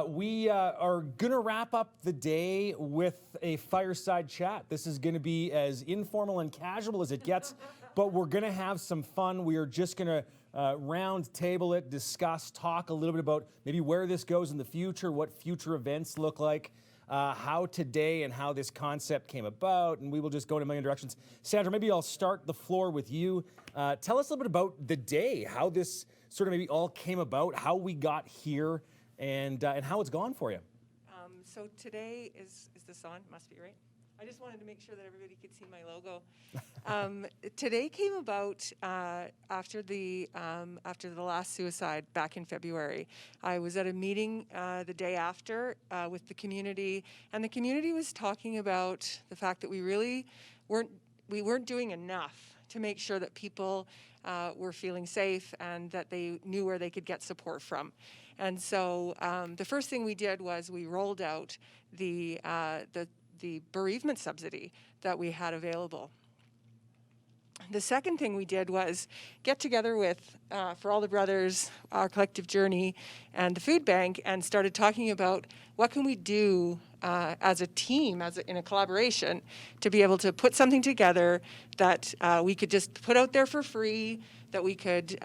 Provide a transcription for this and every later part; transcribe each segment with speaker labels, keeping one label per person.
Speaker 1: We are going to wrap up the day with a fireside chat. This is going to be as informal and casual as it gets, but we're going to have some fun. We are just going to round table it, discuss, talk a little bit about maybe where this goes in the future, what future events look like, how today and how this concept came about, and we will just go in a million directions. Sandra, maybe I'll start the floor with you. Tell us a little bit about the day, how this sort of maybe all came about, how we got here, and how it's gone for you.
Speaker 2: So today is this on? Must be, right? I just wanted to make sure that everybody could see my logo. Today came about after the last suicide back in February. I was at a meeting the day after with the community, and the community was talking about the fact that we really weren't doing enough to make sure that people were feeling safe and that they knew where they could get support from. And so the first thing we did was we rolled out the bereavement subsidy that we had available. The second thing we did was get together with For All the Brothers, Our Collective Journey, and the food bank, and started talking about what can we do as a team, in a collaboration, to be able to put something together that we could just put out there for free, that we could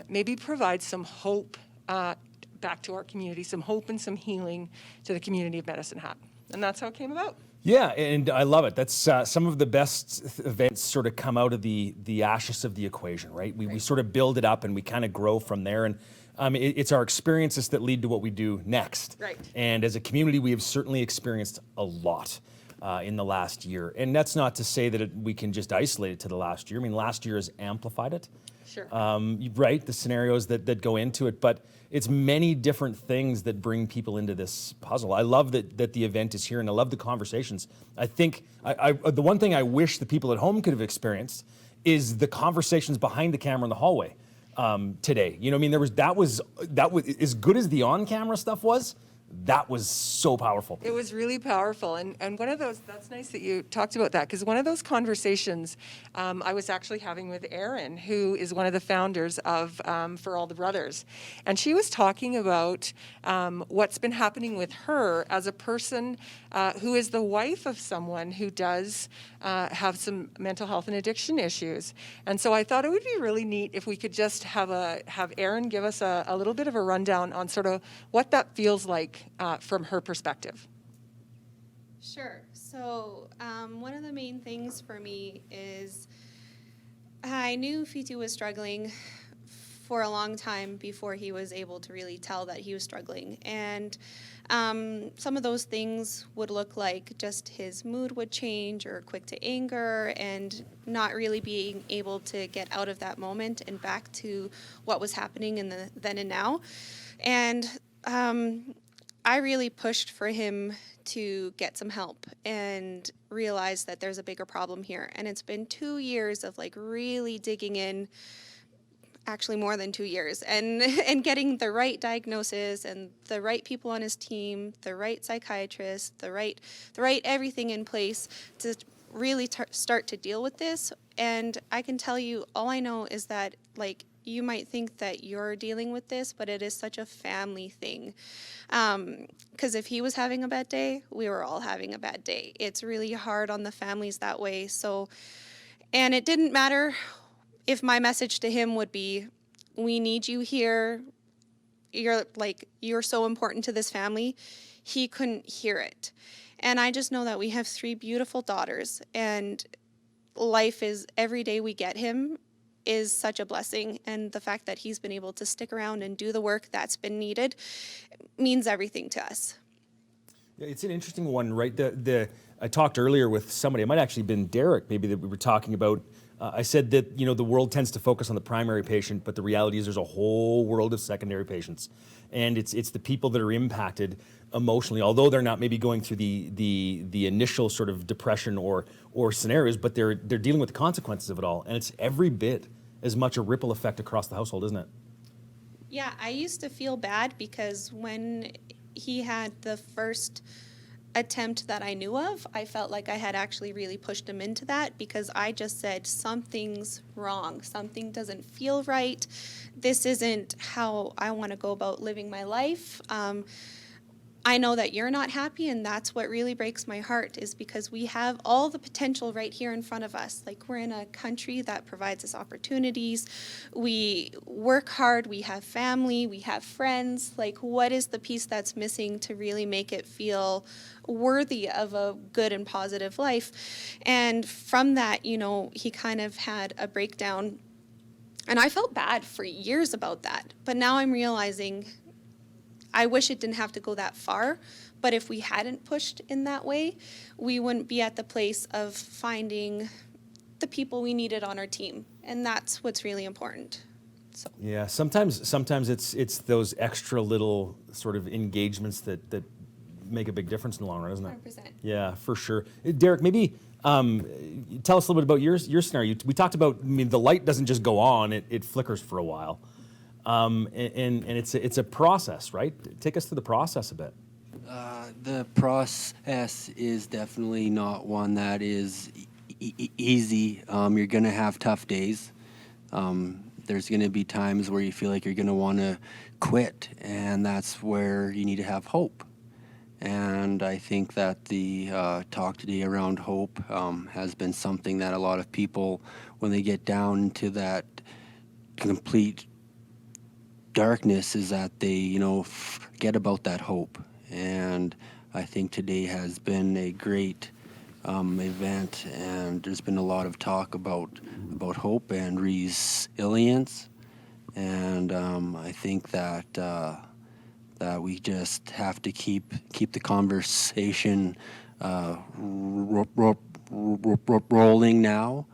Speaker 2: maybe provide some hope back to our community, some hope and some healing to the community of Medicine Hat. And that's how it came about.
Speaker 1: Yeah, and I love it. That's some of the best events sort of come out of the ashes of the equation, right? We sort of build it up and we kind of grow from there. And it's our experiences that lead to what we do next.
Speaker 2: Right.
Speaker 1: And as a community, we have certainly experienced a lot in the last year. And that's not to say that we can just isolate it to the last year. I mean, last year has amplified it.
Speaker 2: Sure.
Speaker 1: Right, the scenarios that go into it, but it's many different things that bring people into this puzzle. I love that the event is here, and I love the conversations. I think the one thing I wish the people at home could have experienced is the conversations behind the camera in the hallway today. You know, I mean, that was as good as the on-camera stuff was. That was so powerful.
Speaker 2: It was really powerful. And one of those, that's nice that you talked about that, because one of those conversations I was actually having with Erin, who is one of the founders of For All the Brothers. And she was talking about what's been happening with her as a person who is the wife of someone who does have some mental health and addiction issues. And so I thought it would be really neat if we could just have Erin give us a little bit of a rundown on sort of what that feels like from her perspective.
Speaker 3: Sure. So one of the main things for me is I knew Fitu was struggling for a long time before he was able to really tell that he was struggling. And some of those things would look like just his mood would change or quick to anger and not really being able to get out of that moment and back to what was happening in the then and now. And I really pushed for him to get some help and realize that there's a bigger problem here. And it's been 2 years of like really digging in, actually more than 2 years, and getting the right diagnosis and the right people on his team, the right psychiatrist, the right everything in place to really start to deal with this. And I can tell you, all I know is that like you might think that you're dealing with this, but it is such a family thing. Because if he was having a bad day, we were all having a bad day. It's really hard on the families that way. So, and it didn't matter if my message to him would be, we need you here. You're so important to this family. He couldn't hear it. And I just know that we have 3 beautiful daughters, and life is, every day we get him is such a blessing, and the fact that he's been able to stick around and do the work that's been needed means everything to us.
Speaker 1: Yeah, it's an interesting one, right? I talked earlier with somebody, it might actually have been Derek, maybe, that we were talking about. I said that, you know, the world tends to focus on the primary patient, but the reality is there's a whole world of secondary patients. And it's the people that are impacted emotionally, although they're not maybe going through the initial sort of depression or scenarios, but they're dealing with the consequences of it all. And it's every bit as much a ripple effect across the household, isn't it?
Speaker 3: Yeah, I used to feel bad because when he had the first attempt that I knew of, I felt like I had actually really pushed him into that, because I just said, something's wrong, something doesn't feel right, this isn't how I want to go about living my life. I know that you're not happy, and that's what really breaks my heart, is because we have all the potential right here in front of us. Like, we're in a country that provides us opportunities. We work hard, we have family, we have friends. Like, what is the piece that's missing to really make it feel worthy of a good and positive life? And from that, you know, he kind of had a breakdown, and I felt bad for years about that. But now I'm realizing I wish it didn't have to go that far, but if we hadn't pushed in that way, we wouldn't be at the place of finding the people we needed on our team, and that's what's really important. So.
Speaker 1: Yeah, sometimes it's those extra little sort of engagements that make a big difference in the long run, isn't it?
Speaker 3: 100%.
Speaker 1: Yeah, for sure. Derek, maybe tell us a little bit about your scenario. We talked about, I mean, the light doesn't just go on; it flickers for a while. And it's a process, right? Take us through the process a bit.
Speaker 4: The process is definitely not one that is easy. You're going to have tough days. There's going to be times where you feel like you're going to want to quit, and that's where you need to have hope. And I think that the talk today around hope has been something that a lot of people, when they get down to that complete darkness, is that they, you know, forget about that hope. And I think today has been a great event, and there's been a lot of talk about hope and resilience. And I think that that we just have to keep the conversation rolling now.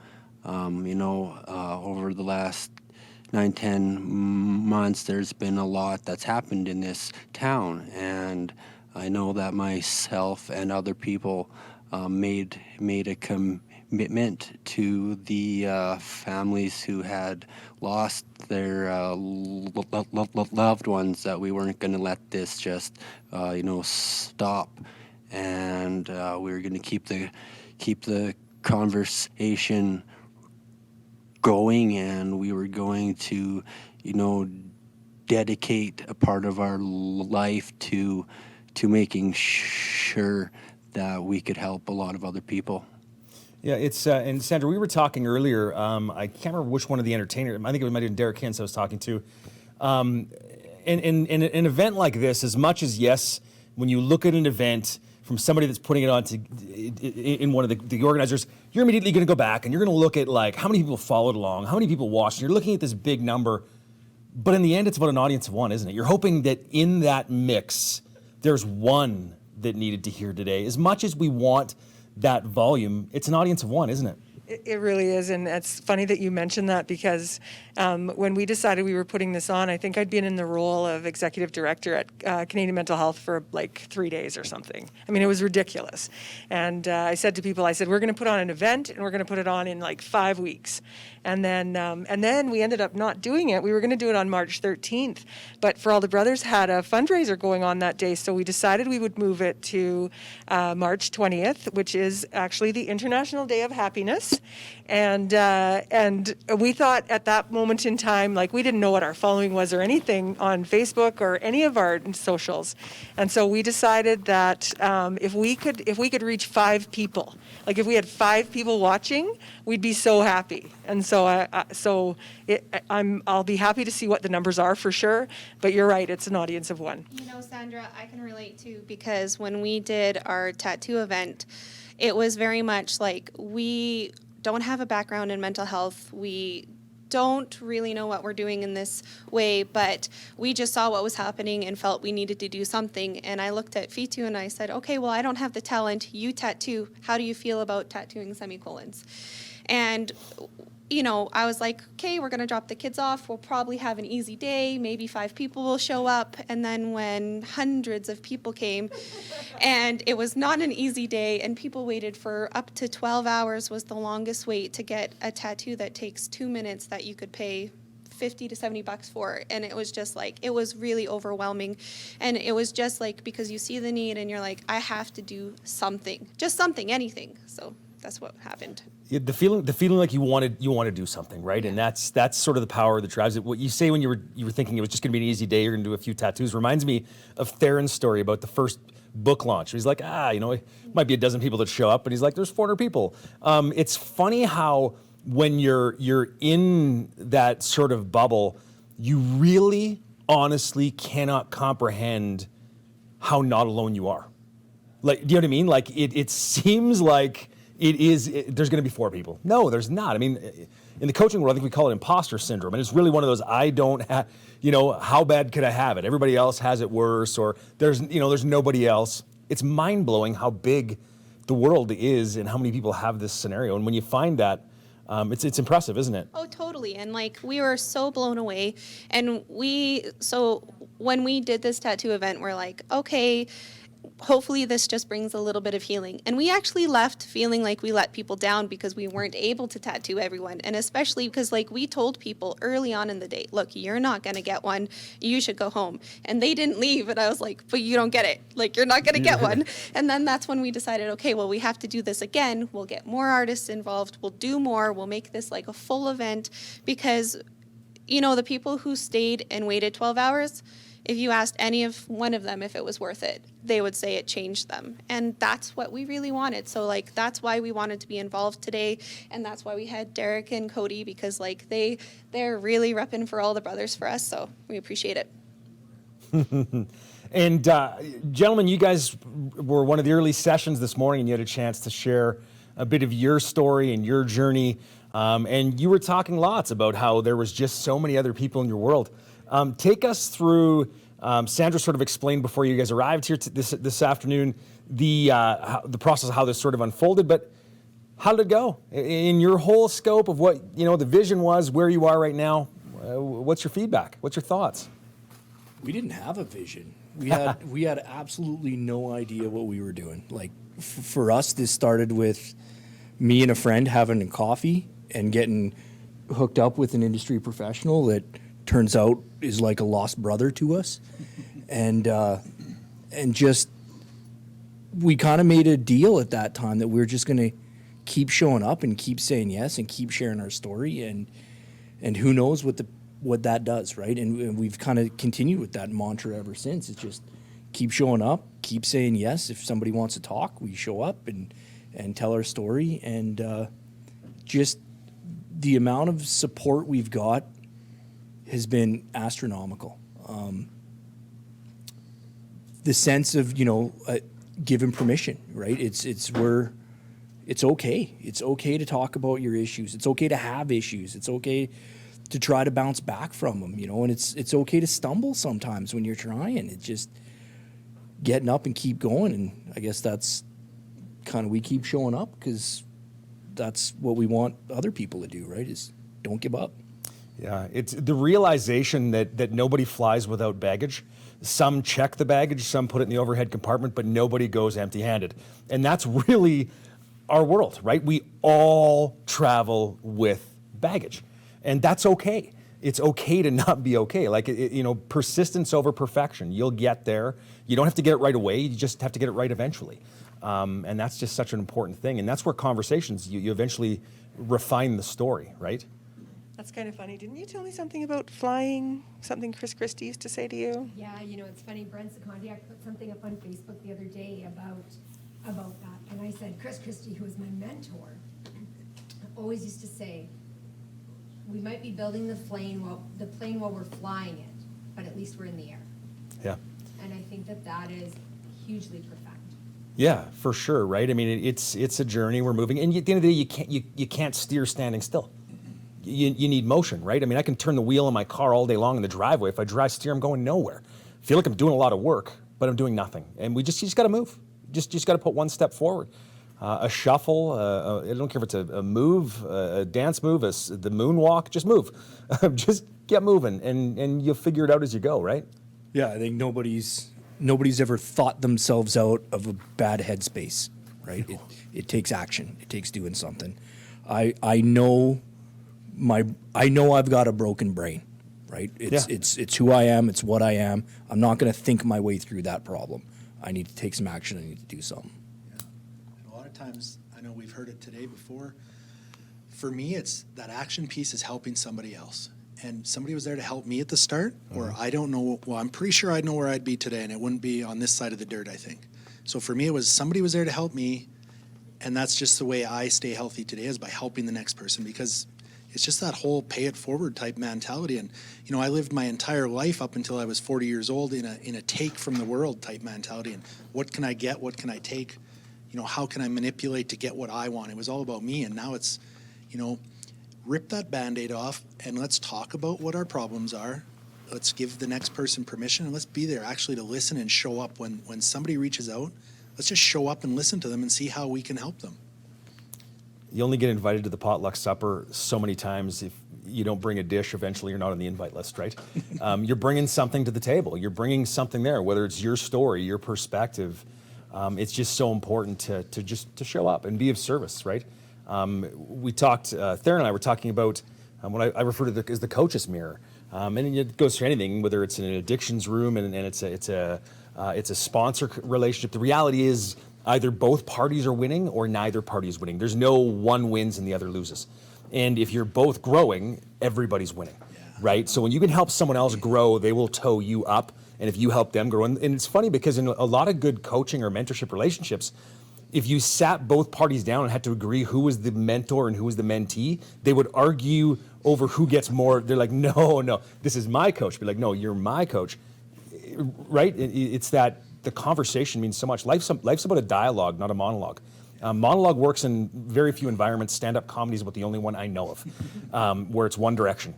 Speaker 4: You know, over the last 9-10 months, there's been a lot that's happened in this town, and I know that myself and other people made a commitment to the families who had lost their loved ones, that we weren't going to let this just you know, stop, and we were going to keep the conversation going, and we were going to, you know, dedicate a part of our life to making sure that we could help a lot of other people.
Speaker 1: Yeah, it's and Sandra, we were talking earlier. I can't remember which one of the entertainers. I think it might have been Derek Hintz I was talking to. In an event like this, as much as, yes, when you look at an event from somebody that's putting it on in one of the organizers, you're immediately going to go back and you're going to look at, like, how many people followed along, how many people watched. You're looking at this big number, but in the end, it's about an audience of one, isn't it? You're hoping that in that mix, there's one that needed to hear today. As much as we want that volume, it's an audience of one, isn't it?
Speaker 2: It really is, and it's funny that you mentioned that, because when we decided we were putting this on, I think I'd been in the role of executive director at Canadian Mental Health for like 3 days or something. I mean, it was ridiculous. And I said to people, I said, we're going to put on an event, and we're going to put it on in like 5 weeks. And then we ended up not doing it. We were going to do it on March 13th, but For All the Brothers had a fundraiser going on that day, so we decided we would move it to March 20th, which is actually the International Day of Happiness. And we thought at that moment in time, like, we didn't know what our following was or anything on Facebook or any of our socials, and so we decided that if we could reach 5 people, like if we had 5 people watching, we'd be so happy. And so I'll be happy to see what the numbers are for sure. But you're right, it's an audience of one.
Speaker 3: You know, Sandra, I can relate too, because when we did our tattoo event, it was very much like, we don't have a background in mental health. We don't really know what we're doing in this way, but we just saw what was happening and felt we needed to do something. And I looked at Fitu and I said, okay, well, I don't have the talent. You tattoo. How do you feel about tattooing semicolons? And you know, I was like, okay, we're going to drop the kids off. We'll probably have an easy day. Maybe 5 people will show up. And then when hundreds of people came, and it was not an easy day, and people waited for up to 12 hours was the longest wait to get a tattoo that takes 2 minutes that you could pay $50 to $70 for. And it was just like, it was really overwhelming. And it was just like, because you see the need and you're like, I have to do something, just something, anything. So that's what happened.
Speaker 1: The feeling like you want to do something, right? And that's sort of the power that drives it. What you say when you were thinking it was just going to be an easy day, you're going to do a few tattoos, reminds me of Theron's story about the first book launch. He's like, it might be a dozen people that show up, but he's like, there's 400 people. It's funny how when you're in that sort of bubble, you really honestly cannot comprehend how not alone you are. Like, do you know what I mean? Like, it seems like there's going to be 4 people. No, there's not. I mean, in the coaching world, I think we call it imposter syndrome. And it's really one of those, I don't have, how bad could I have it? Everybody else has it worse, or there's nobody else. It's mind-blowing how big the world is and how many people have this scenario. And when you find that, it's impressive, isn't it?
Speaker 3: Oh, totally. And like, we were so blown away. And so when we did this tattoo event, we're like, okay, hopefully this just brings a little bit of healing. And we actually left feeling like we let people down because we weren't able to tattoo everyone. And especially because like we told people early on in the day, look, you're not going to get one. You should go home. And they didn't leave. And I was like, but you don't get it. Like, you're not going to get one. And then that's when we decided, okay, well, we have to do this again. We'll get more artists involved. We'll do more. We'll make this like a full event because, the people who stayed and waited 12 hours, if you asked any of one of them if it was worth it, they would say it changed them. And that's what we really wanted. So like, that's why we wanted to be involved today. And that's why we had Derek and Cody, because like they're really repping for all the brothers for us. So we appreciate it.
Speaker 1: And gentlemen, you guys were one of the early sessions this morning, and you had a chance to share a bit of your story and your journey. And you were talking lots about how there was just so many other people in your world. Take us through, Sandra sort of explained before you guys arrived here this afternoon, the process of how this sort of unfolded, but how did it go? In your whole scope of what, the vision was, where you are right now, what's your feedback? What's your thoughts?
Speaker 5: We didn't have a vision. We had absolutely no idea what we were doing. Like, for us, this started with me and a friend having a coffee and getting hooked up with an industry professional that turns out is like a lost brother to us. And just, we kind of made a deal at that time that we were just going to keep showing up and keep saying yes and keep sharing our story. And who knows what that does, right? And we've kind of continued with that mantra ever since. It's just keep showing up, keep saying yes. If somebody wants to talk, we show up and tell our story. And just the amount of support we've got has been astronomical. The sense of, given permission, right? It's okay. It's okay to talk about your issues. It's okay to have issues. It's okay to try to bounce back from them, and it's okay to stumble sometimes when you're trying. It's just getting up and keep going. And I guess that's kind of, we keep showing up because that's what we want other people to do, right? Is don't give up.
Speaker 1: Yeah, it's the realization that nobody flies without baggage. Some check the baggage, some put it in the overhead compartment, but nobody goes empty-handed. And that's really our world, right? We all travel with baggage, and that's okay. It's okay to not be okay. Like, persistence over perfection. You'll get there. You don't have to get it right away. You just have to get it right eventually. And that's just such an important thing. And that's where conversations, you eventually refine the story, right?
Speaker 2: That's kind of funny. Didn't you tell me something about flying, something Chris Christie used to say to you?
Speaker 6: Yeah, it's funny. Brent Secondiac put something up on Facebook the other day about that. And I said, Chris Christie, who was my mentor, always used to say, we might be building the plane while we're flying it, but at least we're in the air.
Speaker 1: Yeah.
Speaker 6: And I think that is hugely profound.
Speaker 1: Yeah, for sure, right? I mean, it's a journey. We're moving, and at the end of the day, you can't steer standing still. You need motion, right? I mean, I can turn the wheel in my car all day long in the driveway. If I dry steer, I'm going nowhere. I feel like I'm doing a lot of work, but I'm doing nothing. And you just got to move. Just got to put one step forward. A shuffle. I don't care if it's a move, a dance move, the moonwalk. Just move. Just get moving, and you'll figure it out as you go, right?
Speaker 5: Yeah, I think nobody's ever thought themselves out of a bad headspace, right? It takes action. It takes doing something. I know I've got a broken brain, right? It's who I am. It's what I am. I'm not going to think my way through that problem. I need to take some action. I need to do something.
Speaker 7: Yeah. And a lot of times, I know we've heard it today before. For me, it's that action piece is helping somebody else. And somebody was there to help me at the start, or I don't know, well, I'm pretty sure I'd know where I'd be today, and it wouldn't be on this side of the dirt, I think. So for me, it was somebody was there to help me, and that's just the way I stay healthy today, is by helping the next person, because it's just that whole pay it forward type mentality. And, you know, I lived my entire life up until I was 40 years old in a take from the world type mentality. And what can I get? What can I take? You know, how can I manipulate to get what I want? It was all about me. And now it's, you know, rip that Band-Aid off and let's talk about what our problems are. Let's give the next person permission, and let's be there actually to listen and show up. When somebody reaches out, let's just show up and listen to them and see how we can help them.
Speaker 1: You only get invited to the potluck supper so many times. If you don't bring a dish, eventually you're not on the invite list, right? You're bringing something to the table. You're bringing something there, whether it's your story, your perspective. It's just so important to show up and be of service, right? We talked, Theron and I were talking about what I refer to as the coach's mirror. And it goes through anything, whether it's in an addictions room and it's a sponsor relationship. The reality is either both parties are winning or neither party is winning. There's no one wins and the other loses. And if you're both growing, everybody's winning, right? So when you can help someone else grow, they will tow you up. And if you help them grow, and it's funny because in a lot of good coaching or mentorship relationships, if you sat both parties down and had to agree who was the mentor and who was the mentee, they would argue over who gets more. They're like, no, this is my coach. Be like, no, you're my coach, right? It's that the conversation means so much. Life's about a dialogue, not a monologue. Monologue works in very few environments. Stand-up comedy is about the only one I know of, where it's one direction,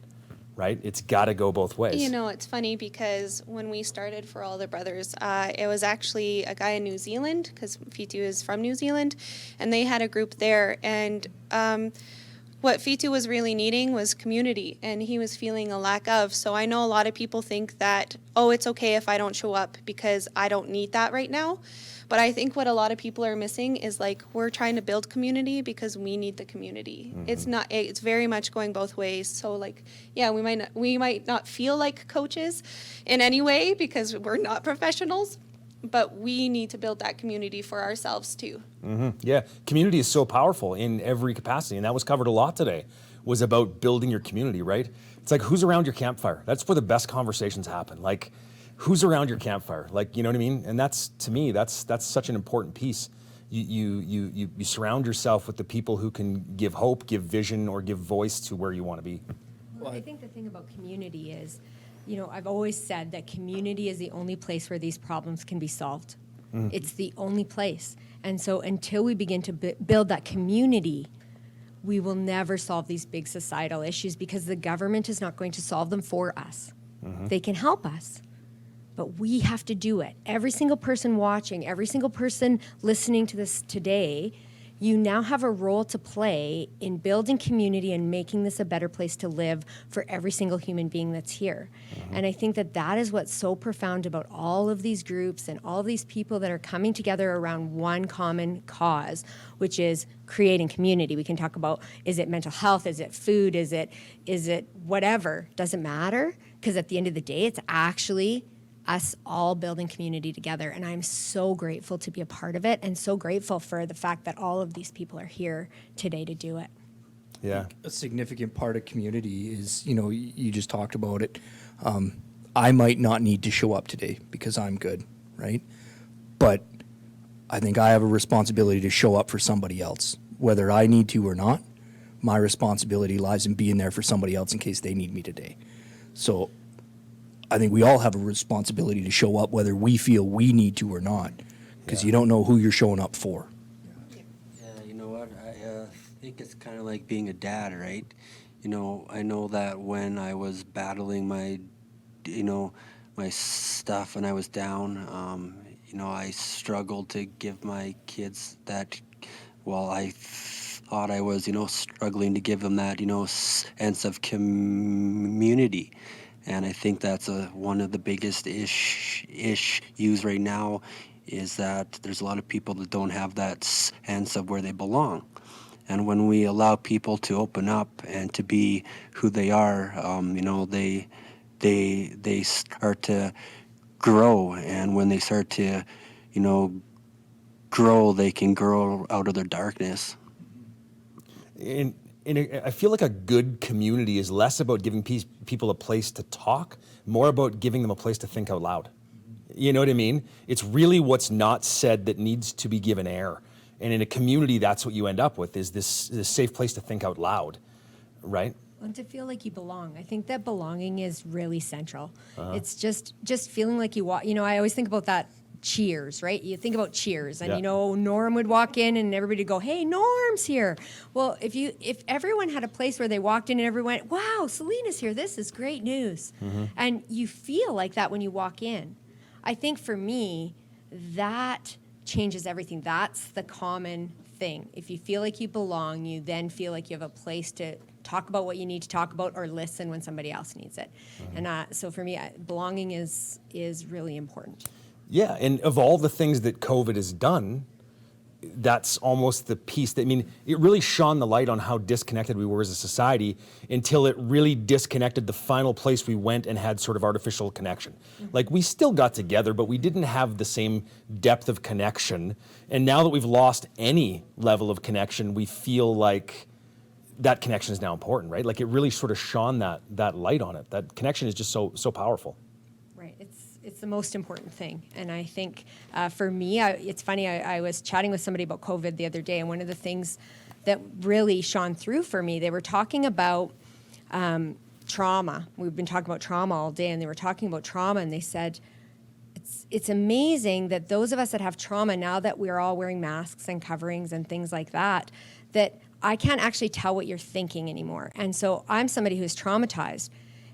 Speaker 1: right? It's got to go both ways.
Speaker 3: You know, it's funny because when we started For All the Brothers, it was actually a guy in New Zealand, because Fitu is from New Zealand, and they had a group there. And what Fitu was really needing was community, and he was feeling a lack of. So I know a lot of people think that, oh, it's okay if I don't show up because I don't need that right now. But I think what a lot of people are missing is, like, we're trying to build community because we need the community. Mm-hmm. It's very much going both ways. So, like, yeah, we might not feel like coaches in any way because we're not professionals, but we need to build that community for ourselves too.
Speaker 1: Mm-hmm. Yeah, community is so powerful in every capacity, and that was covered a lot today, was about building your community, right? It's like, who's around your campfire? That's where the best conversations happen. Like, who's around your campfire? Like, you know what I mean? And that's, to me, that's such an important piece. You surround yourself with the people who can give hope, give vision, or give voice to where you want to be.
Speaker 6: Well, I think the thing about community is, you know, I've always said that community is the only place where these problems can be solved. Mm. It's the only place. And so until we begin to build that community, we will never solve these big societal issues because the government is not going to solve them for us. Mm-hmm. They can help us, but we have to do it. Every single person watching, every single person listening to this today, you now have a role to play in building community and making this a better place to live for every single human being that's here. Mm-hmm. And I think that is what's so profound about all of these groups and all of these people that are coming together around one common cause, which is creating community. We can talk about, is it mental health? Is it food? Is it whatever? Doesn't matter, because at the end of the day, it's actually us all building community together. And I'm so grateful to be a part of it, and so grateful for the fact that all of these people are here today to do it.
Speaker 1: Yeah.
Speaker 5: A significant part of community is, you know, you just talked about it. I might not need to show up today because I'm good, right? But I think I have a responsibility to show up for somebody else. Whether I need to or not, my responsibility lies in being there for somebody else in case they need me today. So I think we all have a responsibility to show up whether we feel we need to or not, because you don't know who you're showing up for.
Speaker 4: Yeah, you know what? I think it's kind of like being a dad, right? You know, I know that when I was battling my stuff and I was down, I struggled to give my kids that, I thought I was, struggling to give them that, sense of community. And I think that's one of the biggest issues right now, is that there's a lot of people that don't have that sense of where they belong. And when we allow people to open up and to be who they are, they start to grow. And when they start to, grow, they can grow out of their darkness.
Speaker 1: I feel like a good community is less about giving people a place to talk, more about giving them a place to think out loud. You know what I mean? It's really what's not said that needs to be given air. And in a community, that's what you end up with, is this safe place to think out loud, right?
Speaker 6: And to feel like you belong. I think that belonging is really central. It's just feeling like you walk. You know, I always think about that Cheers, right? You think about Cheers, and
Speaker 1: Yeah.
Speaker 6: you know, Norm would walk in, and everybody would go, "Hey, Norm's here." Well, if everyone had a place where they walked in, and everyone went, "Wow, Selena's here. This is great news," and you feel like that when you walk in. I think for me, that changes everything. That's the common thing. If you feel like you belong, you then feel like you have a place to talk about what you need to talk about or listen when somebody else needs it. And so for me, belonging is really important.
Speaker 1: Yeah, and of all the things that COVID has done, that's almost the piece that, I mean, it really shone the light on how disconnected we were as a society until it really disconnected the final place we went and had sort of artificial connection. Like, we still got together, but we didn't have the same depth of connection. And now that we've lost any level of connection, we feel like that connection is now important, right? Like, it really sort of shone that light on it. That connection is just so powerful.
Speaker 6: Right. It's the most important thing. And I think for me, it's funny, I was chatting with somebody about COVID the other day, and one of the things that really shone through for me, they were talking about trauma. We've been talking about trauma all day, and they were talking about trauma, and they said, it's amazing that those of us that have trauma, now that we're all wearing masks and coverings and things like that, that I can't actually tell what you're thinking anymore. And so I'm somebody who's traumatized.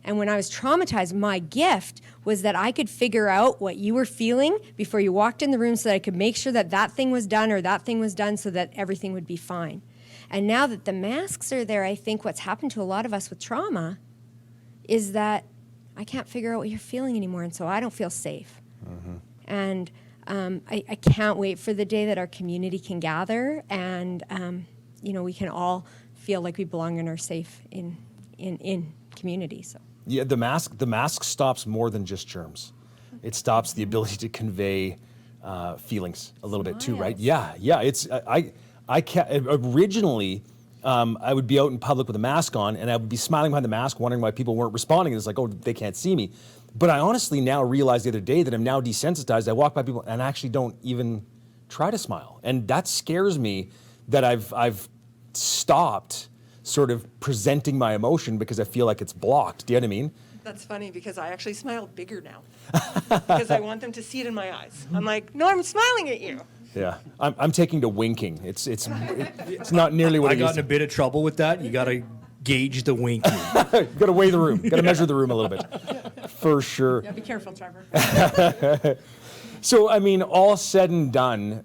Speaker 6: And when I was traumatized, my gift was that I could figure out what you were feeling before you walked in the room, so that I could make sure that that thing was done or that thing was done, so that everything would be fine. And now that the masks are there, I think what's happened to a lot of us with trauma is that I can't figure out what you're feeling anymore, and so I don't feel safe. And I can't wait for the day that our community can gather and we can all feel like we belong and are safe in community. So.
Speaker 1: Yeah, the mask stops more than just germs. It stops the ability to convey feelings a little bit too, right? Yeah. It's I can't, originally I would be out in public with a mask on, and I would be smiling behind the mask, wondering why people weren't responding. It's like, oh, they can't see me. But I honestly now realize the other day that I'm now desensitized. I walk by people and I actually don't even try to smile, and that scares me. That I've stopped sort of presenting my emotion because I feel like it's blocked. Do you know what I mean?
Speaker 2: That's funny, because I actually smile bigger now because I want them to see it in my eyes. I'm like, no, I'm smiling at you.
Speaker 1: Yeah, I'm taking to winking. It's not nearly what
Speaker 5: I
Speaker 1: it
Speaker 5: got
Speaker 1: used
Speaker 5: in a bit of trouble with that. You got to gauge the wink.
Speaker 1: You got to weigh the room. Got to measure the room a little bit, for sure.
Speaker 2: Yeah, be careful, Trevor.
Speaker 1: So, I mean, all said and done,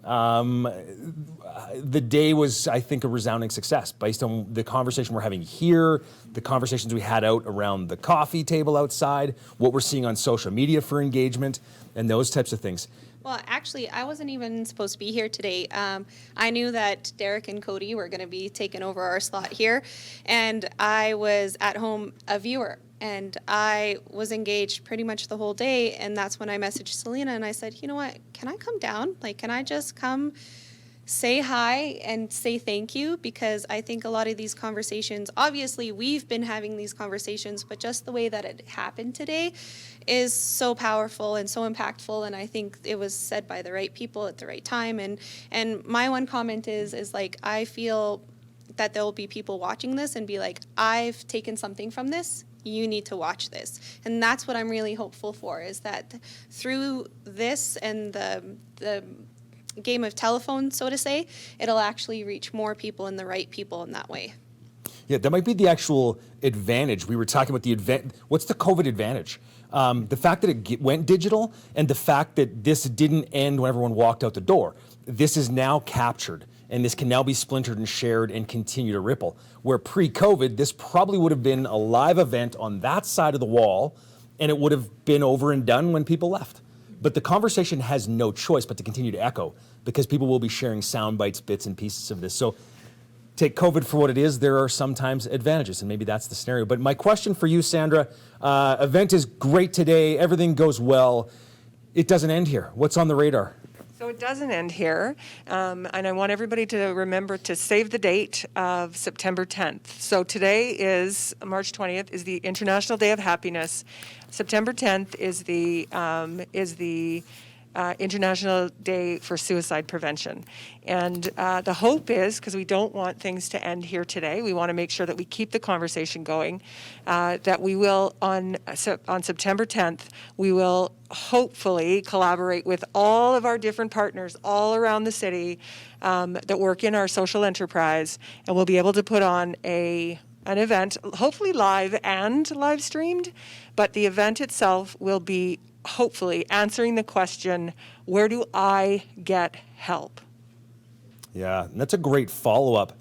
Speaker 1: the day was, I think, a resounding success based on the conversation we're having here, the conversations we had out around the coffee table outside, what we're seeing on social media for engagement, and those types of things.
Speaker 3: Well, actually, I wasn't even supposed to be here today. I knew that Derek and Cody were going to be taking over our slot here, and I was at home a viewer, and I was engaged pretty much the whole day, and that's when I messaged Selena, and I said, you know what, can I come down? Like, can I just come say hi and say thank you? Because I think a lot of these conversations, obviously we've been having these conversations, but just the way that it happened today is so powerful and so impactful, and I think it was said by the right people at the right time. And my one comment is like, I feel that there will be people watching this and be like, I've taken something from this, you need to watch this. And that's what I'm really hopeful for, is that through this and the game of telephone, so to say, it'll actually reach more people and the right people in that way.
Speaker 1: Yeah, that might be the actual advantage. We were talking about what's the COVID advantage? The fact that it went digital, and the fact that this didn't end when everyone walked out the door. This is now captured, and this can now be splintered and shared and continue to ripple. Where pre-COVID, this probably would have been a live event on that side of the wall, and it would have been over and done when people left. But the conversation has no choice but to continue to echo, because people will be sharing sound bites, bits and pieces of this. So take COVID for what it is. There are sometimes advantages, and maybe that's the scenario. But my question for you, Sandra, event is great today. Everything goes well. It doesn't end here. What's on the radar?
Speaker 2: So it doesn't end here, and I want everybody to remember to save the date of September 10th. So today is March 20th, is the International Day of Happiness. September 10th is the International Day for Suicide Prevention. And the hope is, because we don't want things to end here today, we want to make sure that we keep the conversation going, that we will, on September 10th, we will hopefully collaborate with all of our different partners all around the city that work in our social enterprise, and we'll be able to put on an event, hopefully live and live streamed, but the event itself will be hopefully answering the question, where do I get help?
Speaker 1: Yeah, and that's a great follow-up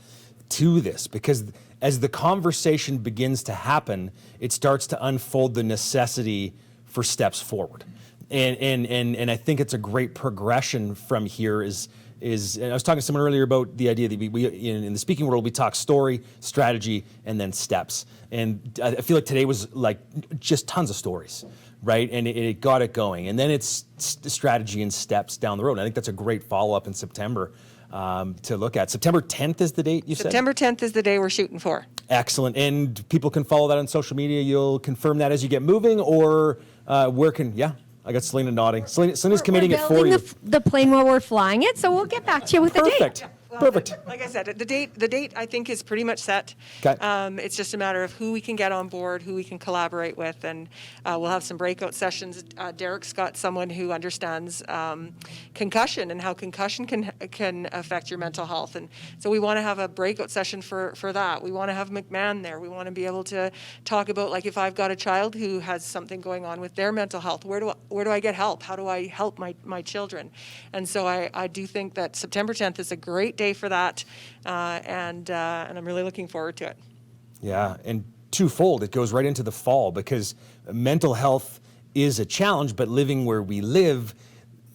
Speaker 1: to this, because as the conversation begins to happen, it starts to unfold the necessity for steps forward. And I think it's a great progression from here is and I was talking to someone earlier about the idea that we in the speaking world, we talk story, strategy, and then steps. And I feel like today was like just tons of stories, right? And it got it going. And then it's strategy and steps down the road. And I think that's a great follow-up in September to look at. September 10th is the date you said?
Speaker 2: September 10th is the day we're shooting for.
Speaker 1: Excellent. And people can follow that on social media. You'll confirm that as you get moving, or where can, yeah. I got Selena nodding. Selena's committing it for you.
Speaker 6: The plane while we're flying it, so we'll get back to you with the date.
Speaker 1: Perfect.
Speaker 2: Well,
Speaker 1: Perfect.
Speaker 2: Like I said, the date I think is pretty much set.
Speaker 1: Okay.
Speaker 2: It's just a matter of who we can get on board, who we can collaborate with, and we'll have some breakout sessions. Derek's got someone who understands concussion and how concussion can affect your mental health, and so we want to have a breakout session for that. We want to have McMahon there. We want to be able to talk about, like, if I've got a child who has something going on with their mental health, where do I get help? How do I help my children? And so I do think that September 10th is a great day for that, and I'm really looking forward to it.
Speaker 1: Yeah, and twofold, it goes right into the fall, because mental health is a challenge, but living where we live,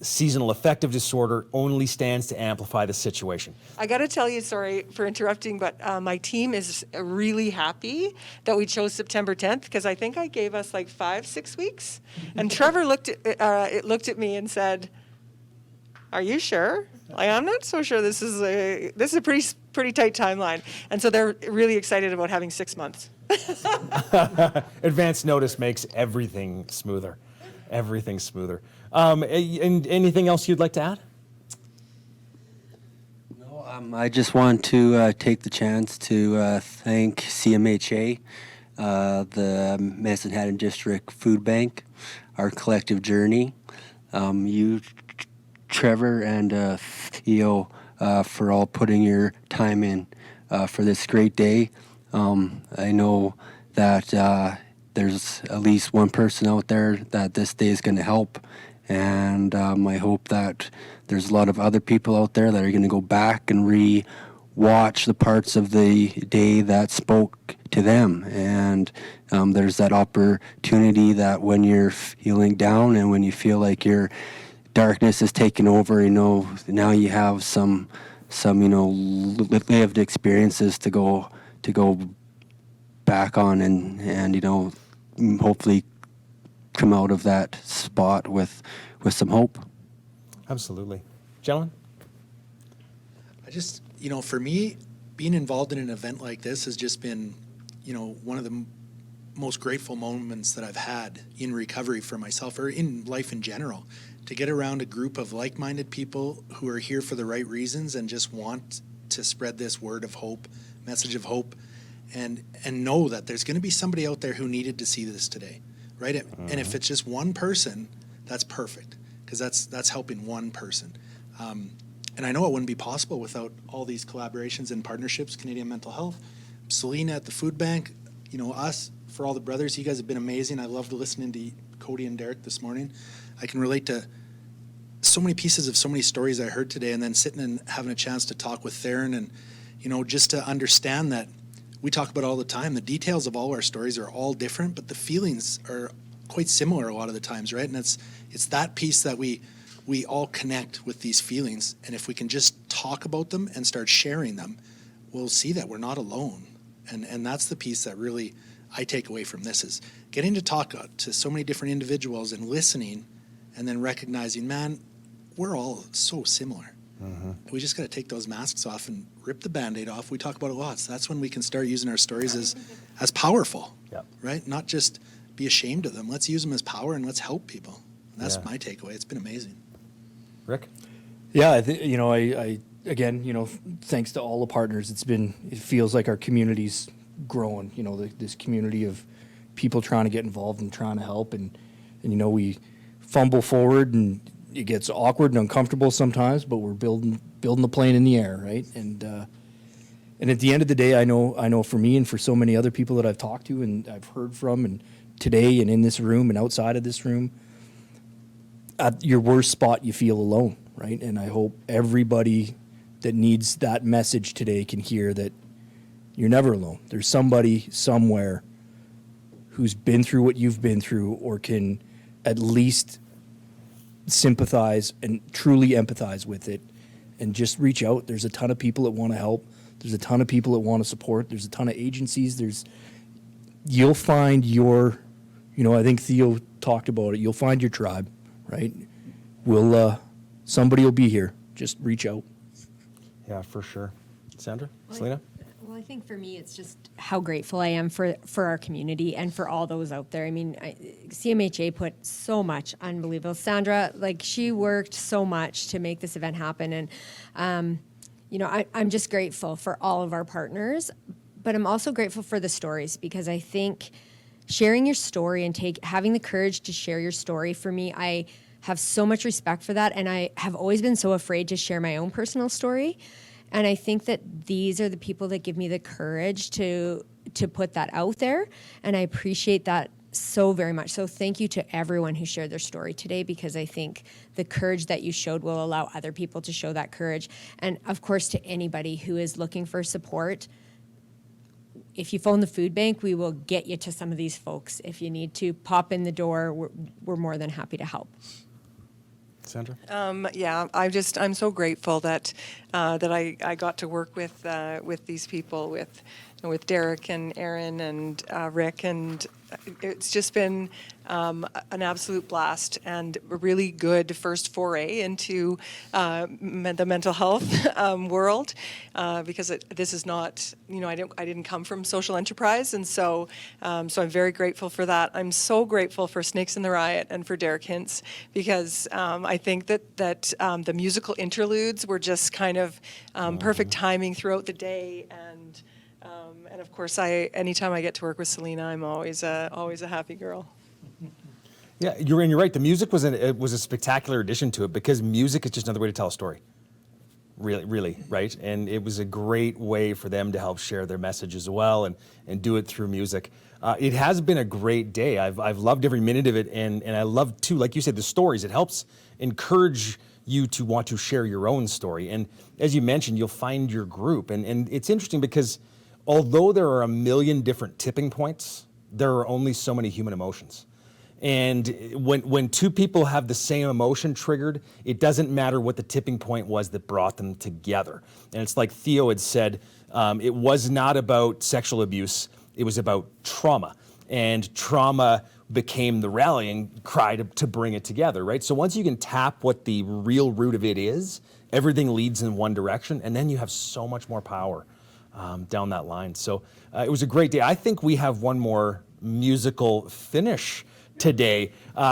Speaker 1: seasonal affective disorder only stands to amplify the situation.
Speaker 2: I got to tell you, sorry for interrupting, but my team is really happy that we chose September 10th, because I think I gave us like 5-6 weeks, and Trevor looked at me and said, "Are you sure? Like, I'm not so sure this is a pretty tight timeline." And so they're really excited about having 6 months.
Speaker 1: Advance notice makes everything smoother. Everything smoother. And anything else you'd like to add?
Speaker 4: No, I just want to take the chance to thank CMHA, the Medicine Hat District Food Bank, our collective journey, you, Trevor, and Theo, for all putting your time in for this great day. I know that there's at least one person out there that this day is going to help, and I hope that there's a lot of other people out there that are going to go back and re-watch the parts of the day that spoke to them. And there's that opportunity that when you're feeling down and when you feel like your darkness is taking over, now you have some lived experiences to go back on and hopefully come out of that spot with some hope.
Speaker 1: Absolutely. Gentlemen?
Speaker 7: I just, for me, being involved in an event like this has just been, one of the most grateful moments that I've had in recovery for myself, or in life in general, to get around a group of like-minded people who are here for the right reasons and just want to spread this word of hope, message of hope, and know that there's going to be somebody out there who needed to see this today, right? And if it's just one person, that's perfect, because that's helping one person. And I know it wouldn't be possible without all these collaborations and partnerships, Canadian Mental Health, Selena at the food bank, us, for all the brothers. You guys have been amazing. I loved listening to Cody and Derek this morning. I can relate to so many pieces of so many stories I heard today, and then sitting and having a chance to talk with Theron, and just to understand that we talk about all the time, the details of all our stories are all different, but the feelings are quite similar a lot of the times, right? And it's that piece that we all connect with these feelings, and if we can just talk about them and start sharing them, we'll see that we're not alone. And that's the piece that really I take away from this, is getting to talk to so many different individuals and listening, and then recognizing, man, we're all so similar. We just got to take those masks off and rip the Band-Aid off. We talk about it lots. That's when we can start using our stories as powerful,
Speaker 1: Yep.
Speaker 7: right? Not just be ashamed of them. Let's use them as power and let's help people. That's
Speaker 1: Yeah.
Speaker 7: my takeaway. It's been amazing.
Speaker 1: Rick?
Speaker 5: Yeah, I again, thanks to all the partners, it feels like our community's growing, this community of people trying to get involved and trying to help. And we fumble forward and it gets awkward and uncomfortable sometimes, but we're building the plane in the air, right? And at the end of the day, I know for me and for so many other people that I've talked to and I've heard from, and today and in this room and outside of this room, at your worst spot, you feel alone, right? And I hope everybody that needs that message today can hear that you're never alone. There's somebody somewhere who's been through what you've been through, or can at least sympathize and truly empathize with it, and just reach out. There's a ton of people that want to help. There's a ton of people that want to support. There's a ton of agencies. You'll find your, I think Theo talked about it. You'll find your tribe, right? Somebody will be here. Just reach out.
Speaker 1: Yeah, for sure. Sandra?
Speaker 6: Well,
Speaker 1: Selena?
Speaker 6: Well, I think for me, it's just how grateful I am for our community and for all those out there. I mean, CMHA put so much unbelievable. Sandra, she worked so much to make this event happen. And, I'm just grateful for all of our partners, but I'm also grateful for the stories, because I think sharing your story and having the courage to share your story, for me, I have so much respect for that. And I have always been so afraid to share my own personal story. And I think that these are the people that give me the courage to put that out there. And I appreciate that so very much. So thank you to everyone who shared their story today, because I think the courage that you showed will allow other people to show that courage. And of course, to anybody who is looking for support, if you phone the food bank, we will get you to some of these folks. If you need to pop in the door, we're more than happy to help.
Speaker 1: Sandra?
Speaker 2: Yeah, I'm so grateful that I got to work with these people, with Derek and Aaron and Rick, and it's just been an absolute blast and a really good first foray into the mental health world, because this is not, I didn't come from social enterprise, and so I'm very grateful for that. I'm so grateful for Snakes in the Riot and for Derek Hintz, because I think that the musical interludes were just kind of perfect timing throughout the day, and of course, anytime I get to work with Selena, I'm always a happy girl.
Speaker 1: Yeah, you're right. The music was a spectacular addition to it, because music is just another way to tell a story. Really, right? And it was a great way for them to help share their message as well, and do it through music. It has been a great day. I've loved every minute of it, and I love too, like you said, the stories. It helps encourage you to want to share your own story. And as you mentioned, you'll find your group. And it's interesting because although there are a million different tipping points, there are only so many human emotions. And when two people have the same emotion triggered, it doesn't matter what the tipping point was that brought them together. And it's like Theo had said, it was not about sexual abuse, it was about trauma. And trauma became the rallying cry to bring it together, right? So once you can tap what the real root of it is, everything leads in one direction, and then you have so much more power down that line. So it was a great day. I think we have one more musical finish today.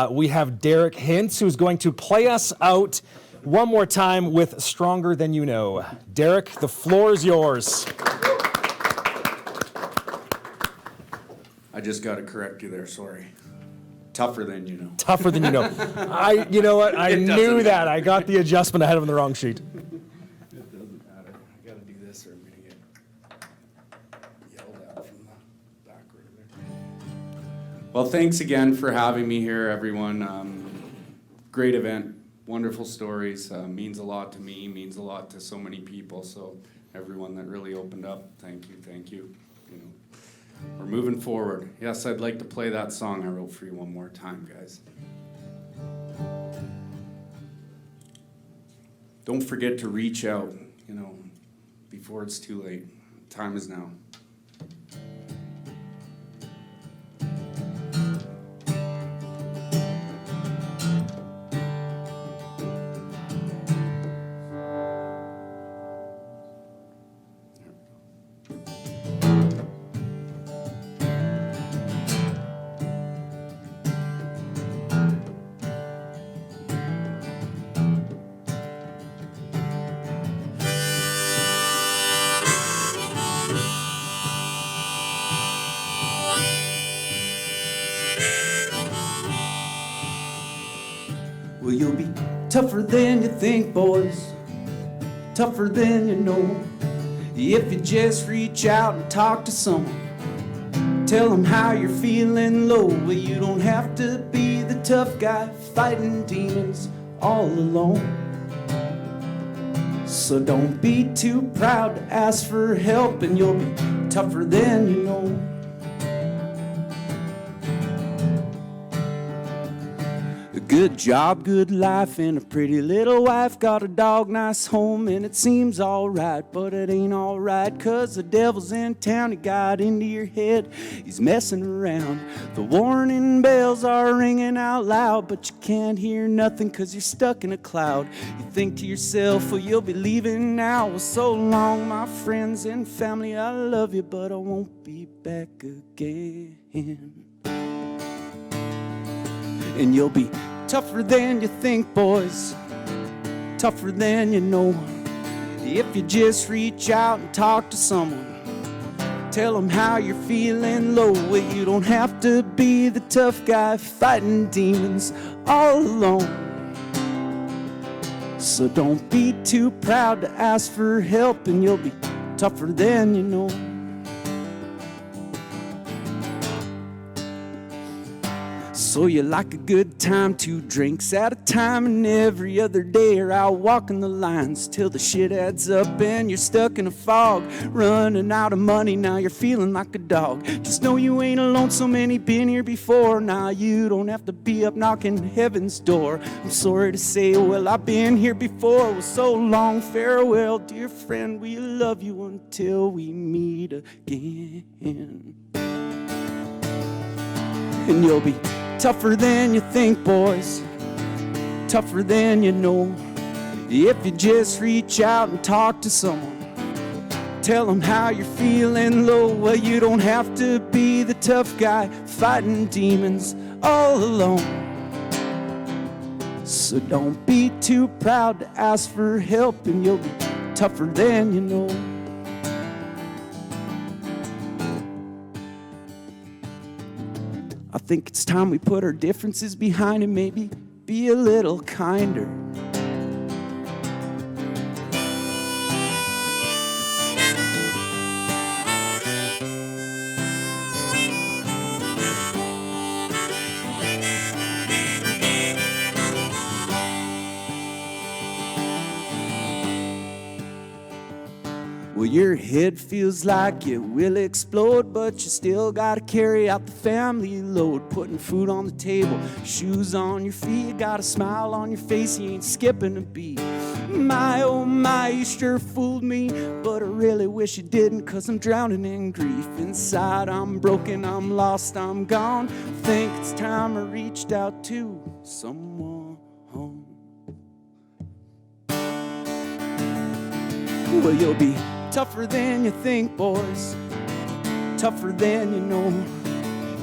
Speaker 1: We have Derek Hintz, who's going to play us out one more time with Stronger Than You Know. Derek, the floor is yours.
Speaker 8: I just got to correct you there, sorry. Tougher Than You Know.
Speaker 1: Tougher Than You Know. You know what? I knew that. I got the adjustment. I had it on the wrong sheet.
Speaker 8: It doesn't matter. I got to do this or I'm going to get yelled at from the back row there. Well, thanks again for having me here, everyone. Great event. Wonderful stories. Means a lot to me. Means a lot to so many people. So everyone that really opened up, thank you. Thank you. We're moving forward. Yes, I'd like to play that song I wrote for you one more time, guys. Don't forget to reach out, before it's too late. Time is now. Well, you'll be tougher than you think, boys, tougher than you know. If you just reach out and talk to someone, tell them how you're feeling low. Well, you don't have to be the tough guy fighting demons all alone. So don't be too proud to ask for help, and you'll be tougher than you know. Good job, good life, and a pretty little wife. Got a dog, nice home, and it seems alright. But it ain't alright, 'cause the devil's in town. He got into your head, he's messing around. The warning bells are ringing out loud, but you can't hear nothing 'cause you're stuck in a cloud. You think to yourself, well, you'll be leaving now. Well, so long, my friends and family, I love you, but I won't be back again. And you'll be tougher than you think, boys, tougher than you know. If you just reach out and talk to someone, tell them how you're feeling low. Well, you don't have to be the tough guy fighting demons all alone. So don't be too proud to ask for help, and you'll be tougher than you know. So you like a good time, 2 drinks at a time, and every other day you're out walking the lines till the shit adds up and you're stuck in a fog, running out of money. Now you're feeling like a dog. Just know you ain't alone, so many been here before. Now you don't have to be up knocking heaven's door. I'm sorry to say, well, I've been here before. Well, so long, farewell, dear friend. We love you until we meet again. And you'll be tougher than you think, boys, tougher than you know. If you just reach out and talk to someone, tell them how you're feeling low. Well, you don't have to be the tough guy fighting demons all alone. So don't be too proud to ask for help, and you'll be tougher than you know. I think it's time we put our differences behind and maybe be a little kinder. Well, your head feels like it will explode, but you still gotta carry out the family load. Putting food on the table, shoes on your feet, you got a smile on your face, you ain't skipping a beat. My, oh my, you sure fooled me, but I really wish you didn't, 'cause I'm drowning in grief. Inside I'm broken, I'm lost, I'm gone. Think it's time I reached out to someone. Well, you'll be tougher than you think, boys, tougher than you know.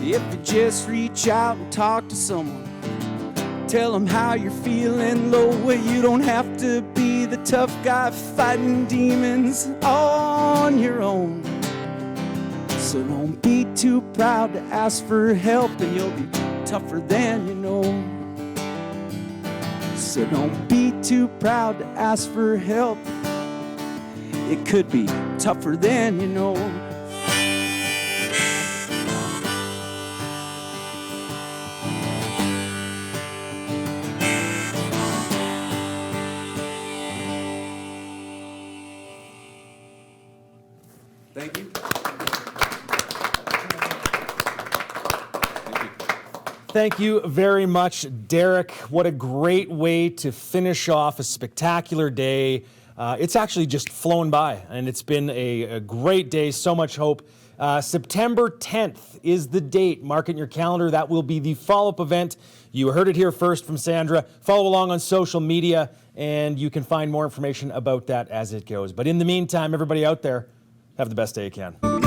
Speaker 8: If you just reach out and talk to someone, tell them how you're feeling low. Well, you don't have to be the tough guy fighting demons on your own. So don't be too proud to ask for help, and you'll be tougher than you know. So don't be too proud to ask for help. It could be tougher than you know. Thank you.
Speaker 1: Thank you very much, Derek. What a great way to finish off a spectacular day. It's actually just flown by, and it's been a great day, so much hope. September 10th is the date. Mark it in your calendar. That will be the follow-up event. You heard it here first from Sandra. Follow along on social media, and you can find more information about that as it goes. But in the meantime, everybody out there, have the best day you can.